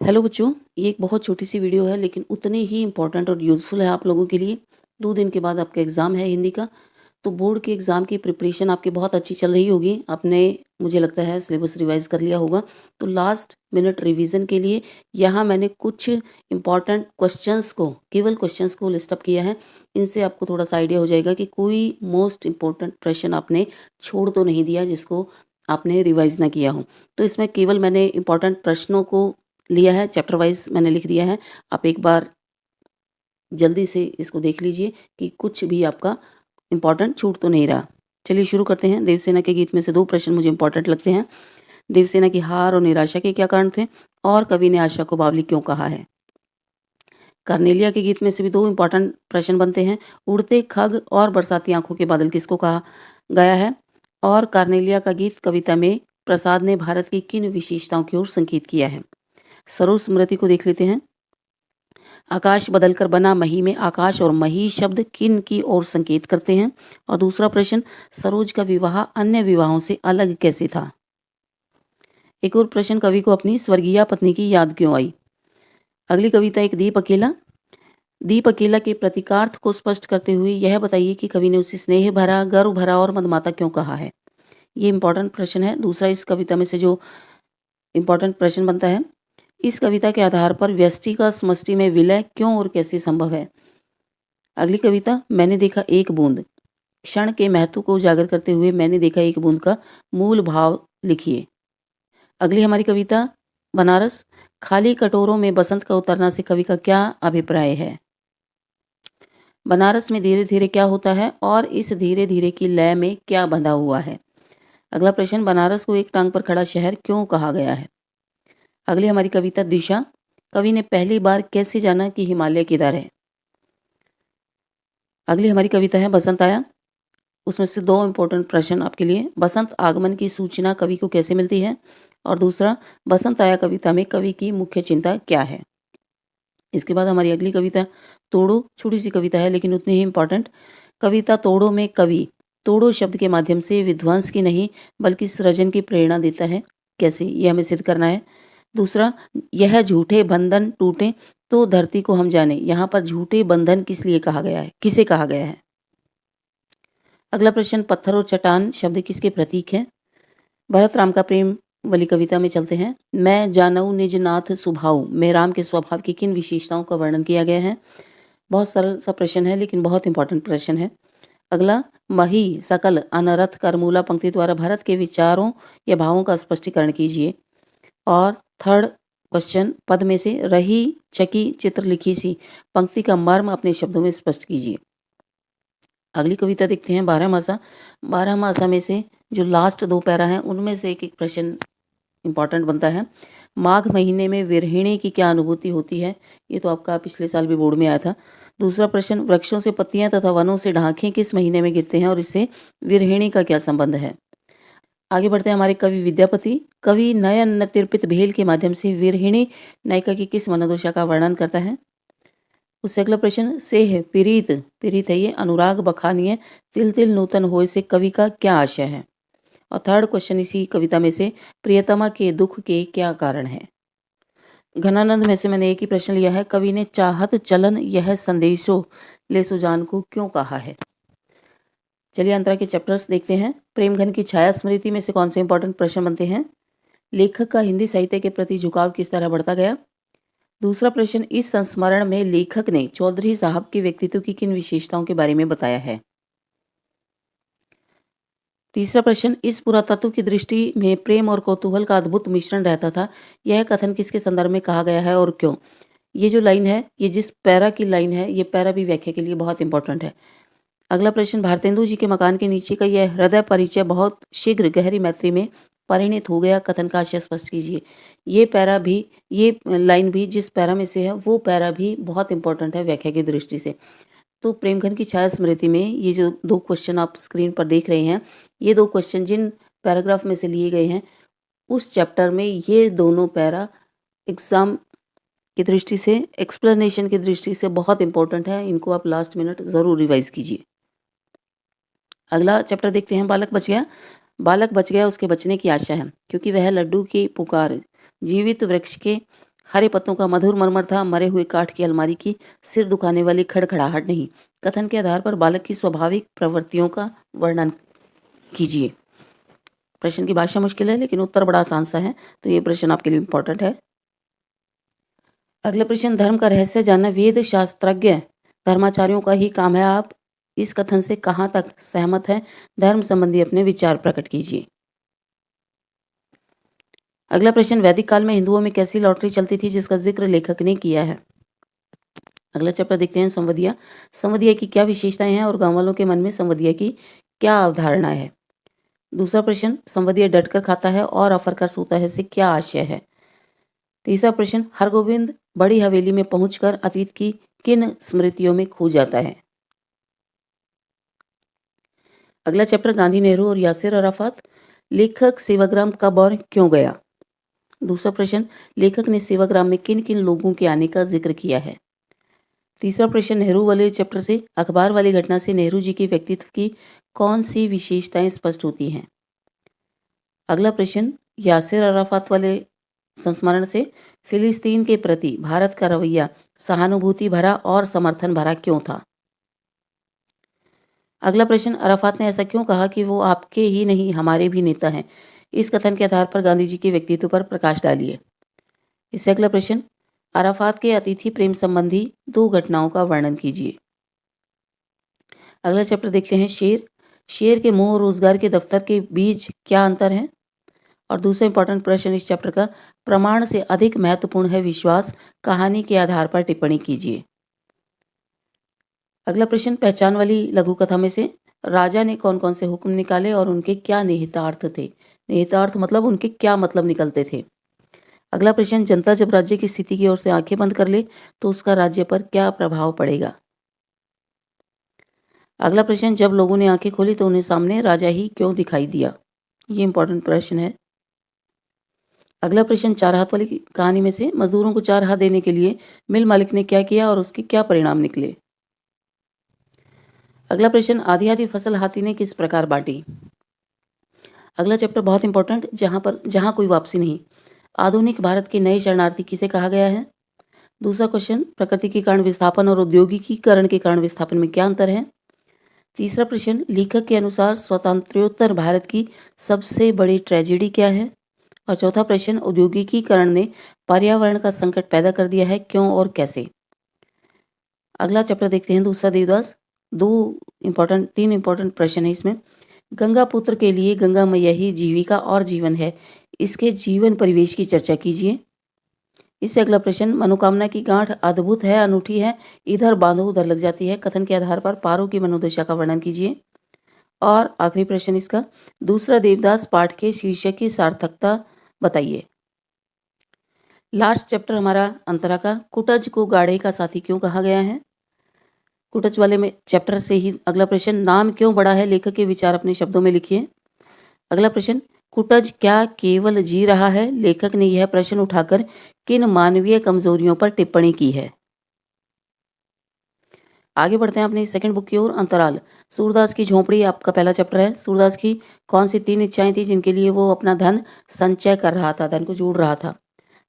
Hello बच्चों, ये एक बहुत छोटी सी वीडियो है लेकिन उतनी ही इम्पोर्टेंट और यूज़फुल है आप लोगों के लिए। 2 दिन के बाद आपका एग्ज़ाम है हिंदी का, तो बोर्ड के एग्ज़ाम की प्रिपरेशन आपकी बहुत अच्छी चल रही होगी। आपने मुझे लगता है सिलेबस रिवाइज़ कर लिया होगा। तो लास्ट मिनट रिवीजन के लिए यहाँ मैंने कुछ इम्पोर्टेंट क्वेश्चंस को, केवल क्वेश्चंस को लिस्ट अप किया है। इनसे आपको थोड़ा-सा आइडिया हो जाएगा कि कोई मोस्ट इम्पोर्टेंट प्रश्न आपने छोड़ तो नहीं दिया जिसको आपने रिवाइज़ ना किया हो। तो इसमें केवल मैंने इम्पोर्टेंट प्रश्नों को लिया है, चैप्टर वाइज़ मैंने लिख दिया है। आप एक बार जल्दी से इसको देख लीजिए कि कुछ भी आपका इम्पोर्टेंट छूट तो नहीं रहा। चलिए शुरू करते हैं। देवसेना के गीत में से 2 प्रश्न मुझे इम्पोर्टेंट लगते हैं। देवसेना की हार और निराशा के क्या कारण थे? और कवि ने आशा को बावली क्यों कहा है? कार्नेलिया के गीत में से भी 2 इम्पोर्टेंट प्रश्न बनते हैं। उड़ते खग और बरसाती आँखों के बादल किसको कहा गया है? और कार्नेलिया का गीत कविता में प्रसाद ने भारत की किन विशेषताओं की ओर संकेत किया है? सरोज स्मृति को देख लेते हैं। आकाश बदलकर बना मही में आकाश और मही शब्द किन की ओर संकेत करते हैं? और दूसरा प्रश्न, सरोज का विवाह अन्य विवाहों से अलग कैसे था? एक और प्रश्न, कवि को अपनी स्वर्गीय पत्नी की याद क्यों आई? अगली कविता एक दीप अकेला। दीप अकेला के प्रतीकार्थ को स्पष्ट करते हुए यह बताइए कि कवि ने उसे स्नेह भरा, गर्व भरा और मदमाता क्यों कहा है? ये इंपॉर्टेंट प्रश्न है। दूसरा, इस कविता में से जो इंपॉर्टेंट प्रश्न बनता है, इस कविता के आधार पर व्यष्टि का समष्टि में विलय क्यों और कैसे संभव है? अगली कविता, मैंने देखा एक बूंद। क्षण के महत्व को उजागर करते हुए मैंने देखा एक बूंद का मूल भाव लिखिए। अगली हमारी कविता बनारस। खाली कटोरों में बसंत का उतरना से कवि का क्या अभिप्राय है? बनारस में धीरे धीरे क्या होता है और इस धीरे धीरे की लय में क्या बंधा हुआ है? अगला प्रश्न, बनारस को एक टांग पर खड़ा शहर क्यों कहा गया है? अगली हमारी कविता दिशा। कवि ने पहली बार कैसे जाना कि हिमालय किधर है? अगली हमारी कविता है बसंत आया। उसमें से 2 इंपॉर्टेंट प्रश्न आपके लिए। बसंत आगमन की सूचना कवि को कैसे मिलती है? और दूसरा, बसंत आया कविता में कवि की मुख्य चिंता क्या है? इसके बाद हमारी अगली कविता तोड़ो। छोटी सी कविता है लेकिन उतनी ही इंपॉर्टेंट। कविता तोड़ो में कवि तोड़ो शब्द के माध्यम से विध्वंस की नहीं बल्कि सृजन की प्रेरणा देता है। कैसे? ये हमें सिद्ध करना है। दूसरा, यह झूठे बंधन टूटे तो धरती को हम जाने। यहाँ पर झूठे बंधन किस लिए कहा गया है, किसे कहा गया है? अगला प्रश्न, पत्थर और चट्टान शब्द किसके प्रतीक है? भरत राम का प्रेम वाली कविता में चलते हैं। मैं जानऊ निज नाथ स्वभाव में राम के स्वभाव की किन विशेषताओं का वर्णन किया गया है? बहुत सरल सा प्रश्न है लेकिन बहुत इंपॉर्टेंट प्रश्न है। अगला, मही सकल अनरथ करमूला पंक्ति द्वारा भरत के विचारों या भावों का स्पष्टीकरण कीजिए। और थर्ड क्वेश्चन, पद में से रही चकी चित्र लिखी सी पंक्ति का मर्म अपने शब्दों में स्पष्ट कीजिए। अगली कविता देखते हैं बारहमासा। बारहमासा में से जो लास्ट 2 पैरा हैं उनमें से एक प्रश्न इंपॉर्टेंट बनता है। माघ महीने में विरहिणी की क्या अनुभूति होती है? ये तो आपका पिछले साल भी बोर्ड में आया था। दूसरा प्रश्न, वृक्षों से पत्तियां तथा वनों से ढांखें किस महीने में गिरते हैं और इससे विरहिणी का क्या संबंध है? आगे बढ़ते हैं हमारे कवि विद्यापति। कवि नयन तिरपित भेल के माध्यम से विरहिणी नायिका की किस मनोदशा का वर्णन करता है? उससे अगला प्रश्न, सेह पीरीत पीरीत है ये अनुराग बखानिए तिल तिल नूतन होय से कवि का क्या आशय है? और थर्ड क्वेश्चन इसी कविता में से, प्रियतमा के दुख के क्या कारण है? घनानंद में से मैंने एक ही प्रश्न लिया है। कवि ने चाहत चलन यह संदेशो ले सुजान को क्यों कहा है? चलिए अंतरा के चैप्टर्स देखते हैं। प्रेमघन की छाया स्मृति में से कौन से इंपॉर्टेंट प्रश्न बनते हैं? लेखक का हिंदी साहित्य के प्रति झुकाव किस तरह बढ़ता गया? दूसरा प्रश्न, इस संस्मरण में लेखक ने चौधरी साहब के व्यक्तित्व की किन विशेषताओं के बारे में बताया है? तीसरा प्रश्न, इस पुरातत्व की दृष्टि में प्रेम और कौतूहल का अद्भुत मिश्रण रहता था। यह कथन किसके संदर्भ में कहा गया है और क्यों? ये जो लाइन है, ये जिस पैरा की लाइन है, ये पैरा भी व्याख्या के लिए बहुत इंपॉर्टेंट है। अगला प्रश्न, भारतेंदु जी के मकान के नीचे का यह हृदय परिचय बहुत शीघ्र गहरी मैत्री में परिणित हो गया, कथन का आशय स्पष्ट कीजिए। ये पैरा भी, ये लाइन भी जिस पैरा में से है वो पैरा भी बहुत इंपॉर्टेंट है व्याख्या की दृष्टि से। तो प्रेमघन की छाया स्मृति में ये जो 2 क्वेश्चन आप स्क्रीन पर देख रहे हैं, ये 2 क्वेश्चन जिन पैराग्राफ में से लिए गए हैं, उस चैप्टर में ये दोनों पैरा एग्जाम की दृष्टि से, एक्सप्लेनेशन की दृष्टि से बहुत इंपॉर्टेंट है। इनको आप लास्ट मिनट ज़रूर रिवाइज कीजिए। अगला चैप्टर देखते हैं, बालक बच गया। बालक बच गया, उसके बचने की आशा है क्योंकि वह लड्डू की पुकार जीवित वृक्ष के हरे पत्तों का मधुर मरमर था, मरे हुए काठ की अलमारी की सिर दुखाने वाली खड़खड़ाहट नहीं। कथन के आधार पर बालक की स्वाभाविक प्रवृत्तियों का वर्णन कीजिए। प्रश्न की भाषा मुश्किल है लेकिन उत्तर बड़ा आसान सा है, तो ये प्रश्न आपके लिए इम्पोर्टेंट है। अगला प्रश्न, धर्म का रहस्य जानना वेद शास्त्रज्ञ धर्माचार्यों का ही काम है। आप इस कथन से कहाँ तक सहमत हैं? धर्म संबंधी अपने विचार प्रकट कीजिए। अगला प्रश्न, वैदिक काल में हिंदुओं में कैसी लॉटरी चलती थी जिसका जिक्र लेखक ने किया है? अगला चैप्टर देखते हैं, संवदिया। संवदिया की क्या विशेषताएं हैं और गांव वालों के मन में संवदिया की क्या अवधारणा है? दूसरा प्रश्न, संवदिया डटकर खाता है और अफर कर सोता है से क्या आशय है? तीसरा प्रश्न, हरगोविंद बड़ी हवेली में पहुंचकर अतीत की किन स्मृतियों में खो जाता है? अगला चैप्टर, गांधी, नेहरू और यासिर अराफात। लेखक सेवाग्राम कब और क्यों गया? दूसरा प्रश्न, लेखक ने सेवाग्राम में किन किन लोगों के आने का जिक्र किया है? तीसरा प्रश्न, नेहरू वाले चैप्टर से अखबार वाली घटना से नेहरू जी के व्यक्तित्व की कौन सी विशेषताएं स्पष्ट होती हैं? अगला प्रश्न, यासिर अराफात वाले संस्मरण से फिलिस्तीन के प्रति भारत का रवैया सहानुभूति भरा और समर्थन भरा क्यों था? अगला प्रश्न, अराफात ने ऐसा क्यों कहा कि वो आपके ही नहीं हमारे भी नेता हैं? इस कथन के आधार पर गांधी जी के व्यक्तित्व पर प्रकाश डालिए। इससे अगला प्रश्न, अराफात के अतिथि प्रेम संबंधी 2 घटनाओं का वर्णन कीजिए। अगला चैप्टर देखते हैं, शेर। शेर के मोह और रोजगार के दफ्तर के बीच क्या अंतर है? और दूसरा इंपॉर्टेंट प्रश्न इस चैप्टर का, प्रमाण से अधिक महत्वपूर्ण है विश्वास, कहानी के आधार पर टिप्पणी कीजिए। अगला प्रश्न, पहचान वाली लघु कथा में से राजा ने कौन कौन से हुक्म निकाले और उनके क्या निहितार्थ थे? निहितार्थ मतलब उनके क्या मतलब निकलते थे? अगला प्रश्न, जनता जब राज्य की स्थिति की ओर से आंखें बंद कर ले तो उसका राज्य पर क्या प्रभाव पड़ेगा? अगला प्रश्न, जब लोगों ने आंखें खोली तो उन्हें सामने राजा ही क्यों दिखाई दिया? ये इंपॉर्टेंट प्रश्न है। अगला प्रश्न, 4 हाथ वाली कहानी में से मजदूरों को 4 हाथ देने के लिए मिल मालिक ने क्या किया और उसके क्या परिणाम निकले? अगला प्रश्न, आधी आधी फसल हाथी ने किस प्रकार बांटी? अगला चैप्टर बहुत इंपॉर्टेंट, जहां कोई वापसी नहीं। आधुनिक भारत के नए शरणार्थी किसे कहा गया है? दूसरा क्वेश्चन, प्रकृति के कारण विस्थापन और औद्योगिकीकरण के कारण विस्थापन में क्या अंतर है? तीसरा प्रश्न, लेखक के अनुसार स्वतंत्रोत्तर भारत की सबसे बड़ी ट्रेजेडी क्या है? और चौथा प्रश्न, औद्योगिकीकरण ने पर्यावरण का संकट पैदा कर दिया है, क्यों और कैसे? अगला चैप्टर देखते हैं, दूसरा देवदास। 3 इंपॉर्टेंट प्रश्न है इसमें। गंगा पुत्र के लिए गंगा मैया ही जीविका और जीवन है, इसके जीवन परिवेश की चर्चा कीजिए। इससे अगला प्रश्न, मनोकामना की गांठ अद्भुत है, अनूठी है, इधर बांधो उधर लग जाती है, कथन के आधार पर पारो की मनोदशा का वर्णन कीजिए। और आखिरी प्रश्न इसका, दूसरा देवदास पाठ के शीर्षक की सार्थकता बताइए। लास्ट चैप्टर हमारा अंतरा का, कुटज को गाढ़े का साथी क्यों कहा गया है? कुटज वाले में चैप्टर से ही अगला प्रश्न, नाम क्यों बड़ा है, लेखक के विचार अपने शब्दों में लिखिए। अगला प्रश्न, कुटज क्या केवल जी रहा है? लेखक ने यह प्रश्न उठाकर किन मानवीय कमजोरियों पर टिप्पणी की है? आगे बढ़ते हैं अपनी सेकंड बुक की ओर, अंतराल। सूरदास की झोंपड़ी आपका पहला चैप्टर है। सूरदास की कौन सी 3 इच्छाएं थी जिनके लिए वो अपना धन संचय कर रहा था, धन को जोड़ रहा था?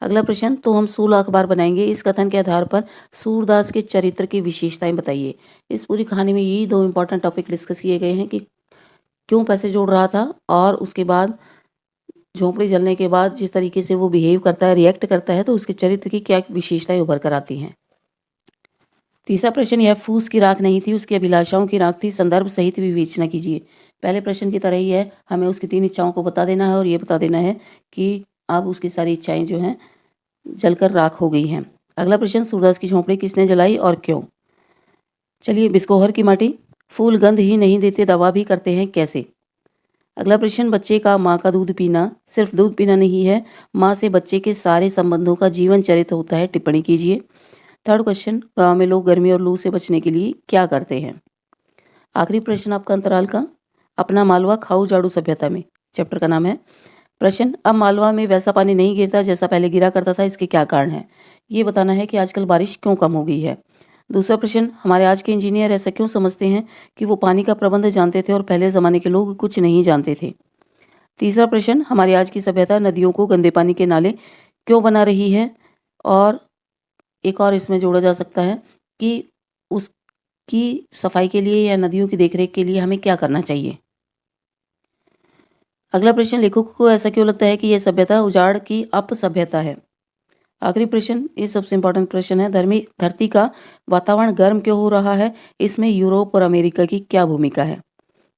अगला प्रश्न, तो हम 16 अखबार बनाएंगे, इस कथन के आधार पर सूरदास के चरित्र की विशेषताएं बताइए। इस पूरी कहानी में यही 2 इंपॉर्टेंट टॉपिक डिस्कस किए गए हैं कि क्यों पैसे जोड़ रहा था और उसके बाद झोंपड़ी जलने के बाद जिस तरीके से वो बिहेव करता है, रिएक्ट करता है, तो उसके चरित्र की क्या विशेषताएं उभर कर आती हैं। तीसरा प्रश्न, यह फूस की राख नहीं थी, उसकी अभिलाषाओं की राख थी, संदर्भ सहित विवेचना कीजिए। पहले प्रश्न की तरह ही है, हमें उसकी 3 इच्छाओं को बता देना है और ये बता देना है कि अब उसकी सारी इच्छाएं जो हैं जलकर राख हो गई हैं। अगला प्रश्न, सूरदास की झोंपड़ी किसने जलाई और क्यों? चलिए, बिस्कोहर की माटी। फूल गंध ही नहीं देते, दवा भी करते हैं, कैसे? अगला प्रश्न, बच्चे का माँ का दूध पीना सिर्फ दूध पीना नहीं है, माँ से बच्चे के सारे संबंधों का जीवन चरित्र होता है, टिप्पणी कीजिए। थर्ड क्वेश्चन, गांव में लोग गर्मी और लू से बचने के लिए क्या करते हैं? आखिरी प्रश्न आपका अंतराल का, अपना मालवा खाऊ झाड़ू सभ्यता में, चैप्टर का नाम है। प्रश्न, अब मालवा में वैसा पानी नहीं गिरता जैसा पहले गिरा करता था, इसके क्या कारण है? ये बताना है कि आजकल बारिश क्यों कम हो गई है। दूसरा प्रश्न, हमारे आज के इंजीनियर ऐसा क्यों समझते हैं कि वो पानी का प्रबंध जानते थे और पहले ज़माने के लोग कुछ नहीं जानते थे। तीसरा प्रश्न, हमारी आज की सभ्यता नदियों को गंदे पानी के नाले क्यों बना रही है और एक और इसमें जोड़ा जा सकता है कि उसकी सफाई के लिए या नदियों की देखरेख के लिए हमें क्या करना चाहिए। अगला प्रश्न, लेखकों को ऐसा क्यों लगता है कि यह सभ्यता उजाड़ की अपसभ्यता है। आखिरी प्रश्न, ये सबसे इंपॉर्टेंट प्रश्न है, धरती का वातावरण गर्म क्यों हो रहा है, इसमें यूरोप और अमेरिका की क्या भूमिका है।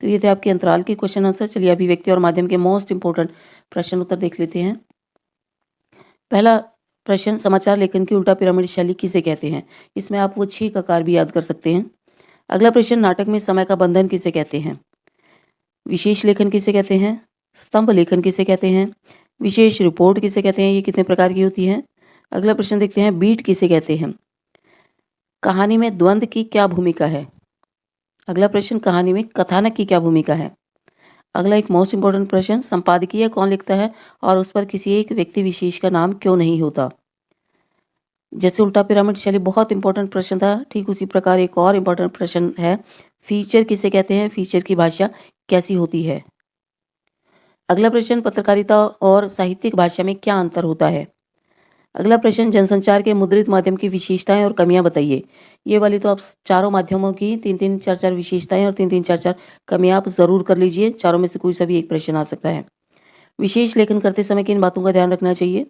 तो ये थे आपके अंतराल के क्वेश्चन आंसर। चलिए अभिव्यक्ति और माध्यम के मोस्ट इंपॉर्टेंट प्रश्न उत्तर देख लेते हैं। पहला प्रश्न, समाचार लेखन की उल्टा पिरामिड शैली किसे कहते हैं। इसमें आप वो 6 ककार भी याद कर सकते हैं। अगला प्रश्न, नाटक में समय का बंधन किसे कहते हैं। विशेष लेखन किसे कहते हैं, स्तंभ लेखन किसे कहते हैं, विशेष रिपोर्ट किसे कहते हैं, ये कितने प्रकार की होती है। अगला प्रश्न देखते हैं, बीट किसे कहते हैं। कहानी में द्वंद्व की क्या भूमिका है। अगला प्रश्न, कहानी में कथानक की क्या भूमिका है। अगला एक मोस्ट इंपॉर्टेंट प्रश्न, संपादकीय कौन लिखता है और उस पर किसी एक व्यक्ति विशेष का नाम क्यों नहीं होता। जैसे उल्टा पिरामिड शैली बहुत इंपॉर्टेंट प्रश्न था, ठीक उसी प्रकार एक और इंपॉर्टेंट प्रश्न है, फीचर किसे कहते हैं, फीचर की भाषा कैसी होती है। अगला प्रश्न, पत्रकारिता और साहित्यिक भाषा में क्या अंतर होता है। अगला प्रश्न, जनसंचार के मुद्रित माध्यम की विशेषताएं और कमियां बताइए। ये वाली तो आप चारों माध्यमों की 3-3, 4-4 विशेषताएं और 3-3, 4-4 कमियां आप जरूर कर लीजिए। चारों में से कोई सा भी एक प्रश्न आ सकता है। विशेष लेखन करते समय किन बातों का ध्यान रखना चाहिए।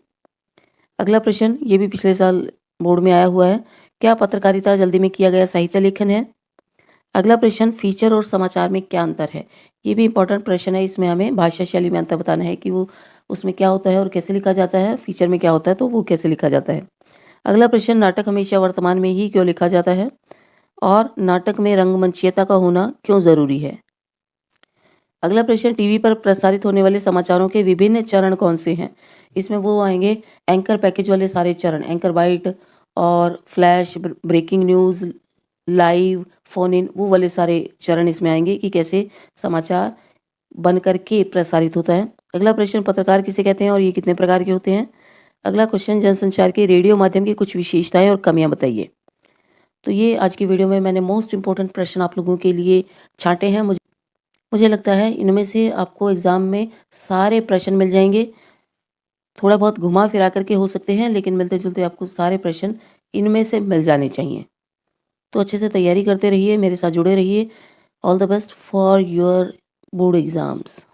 अगला प्रश्न, ये भी पिछले साल बोर्ड में आया हुआ है, क्या पत्रकारिता जल्दी में किया गया साहित्य लेखन है। अगला प्रश्न, फीचर और समाचार में क्या अंतर है। ये भी इंपॉर्टेंट प्रश्न है, इसमें हमें भाषा शैली में अंतर बताना है कि वो उसमें क्या होता है और कैसे लिखा जाता है, फीचर में क्या होता है तो वो कैसे लिखा जाता है। अगला प्रश्न, नाटक हमेशा वर्तमान में ही क्यों लिखा जाता है और नाटक में रंगमंचीयता का होना क्यों जरूरी है। अगला प्रश्न, टीवी पर प्रसारित होने वाले समाचारों के विभिन्न चरण कौन से हैं। इसमें वो आएंगे एंकर पैकेज वाले सारे चरण, एंकर बाइट और flash, breaking news, live, phone in, वो वाले सारे चरण इसमें आएंगे कि कैसे समाचार बन करके प्रसारित होता है। अगला प्रश्न, पत्रकार किसे कहते हैं और ये कितने प्रकार के होते हैं। अगला क्वेश्चन, जनसंचार के रेडियो माध्यम की कुछ विशेषताएं और कमियां बताइए। तो ये आज की वीडियो में मैंने मोस्ट इंपॉर्टेंट प्रश्न आप लोगों के लिए छांटे हैं। मुझे लगता है इनमें से आपको एग्जाम में सारे प्रश्न मिल जाएंगे। थोड़ा बहुत घुमा फिरा करके हो सकते हैं, लेकिन मिलते जुलते आपको सारे प्रश्न इनमें से मिल जाने चाहिए। तो अच्छे से तैयारी करते रहिए, मेरे साथ जुड़े रहिए। All the best for your board exams.